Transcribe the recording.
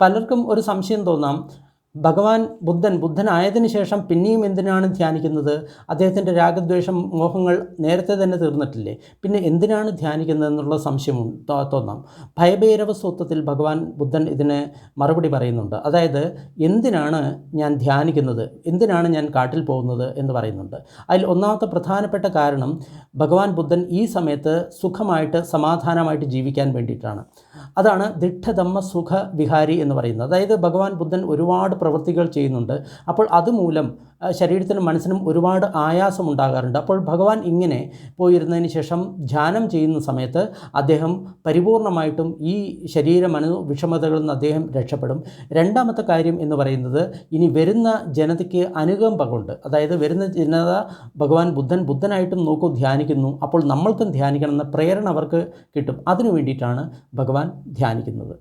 പലർക്കും ഒരു സംശയം തോന്നാം, ഭഗവാൻ ബുദ്ധനായതിനു ശേഷം പിന്നെയും എന്തിനാണ് ധ്യാനിക്കുന്നത്? അദ്ദേഹത്തിൻ്റെ രാഗദ്വേഷം മോഹങ്ങൾ നേരത്തെ തന്നെ തീർന്നിട്ടില്ലേ? പിന്നെ എന്തിനാണ് ധ്യാനിക്കുന്നത് എന്നുള്ള സംശയം തോന്നാം. ഭയഭൈരവ സൂക്തത്തിൽ ഭഗവാൻ ബുദ്ധൻ ഇതിന് മറുപടി പറയുന്നുണ്ട്. അതായത് എന്തിനാണ് ഞാൻ ധ്യാനിക്കുന്നത്, എന്തിനാണ് ഞാൻ കാട്ടിൽ പോകുന്നത് എന്ന് പറയുന്നുണ്ട്. അതിൽ ഒന്നാമത്തെ പ്രധാനപ്പെട്ട കാരണം ഭഗവാൻ ബുദ്ധൻ ഈ സമയത്ത് സുഖമായിട്ട് സമാധാനമായിട്ട് ജീവിക്കാൻ വേണ്ടിയിട്ടാണ്. അതാണ് ദിഠധമ്മ സുഖ വിഹാരി എന്ന് പറയുന്നത്. അതായത് ഭഗവാൻ ബുദ്ധൻ ഒരുപാട് പ്രവൃത്തികൾ ചെയ്യുന്നുണ്ട്. അപ്പോൾ അതുമൂലം ശരീരത്തിനും മനസ്സിനും ഒരുപാട് ആയാസം ഉണ്ടാകാറുണ്ട്. അപ്പോൾ ഭഗവാൻ ഇങ്ങനെ പോയിരുന്നതിന് ശേഷം ധ്യാനം ചെയ്യുന്ന സമയത്ത് അദ്ദേഹം പരിപൂർണമായിട്ടും ഈ ശരീര വിഷമതകളിൽ നിന്ന് അദ്ദേഹം രക്ഷപ്പെടും. രണ്ടാമത്തെ കാര്യം എന്ന് പറയുന്നത്, ഇനി വരുന്ന ജനതയ്ക്ക് അനുകമ്പ കൊണ്ട്, അതായത് വരുന്ന ജനത ഭഗവാൻ ബുദ്ധനായിട്ടും നോക്കൂ ധ്യാനിക്കുന്നു, അപ്പോൾ നമ്മൾക്കും ധ്യാനിക്കണം എന്ന പ്രേരണ അവർക്ക് കിട്ടും. അതിനു വേണ്ടിയിട്ടാണ് ഭഗവാൻ ധ്യാനിക്കുന്നത്.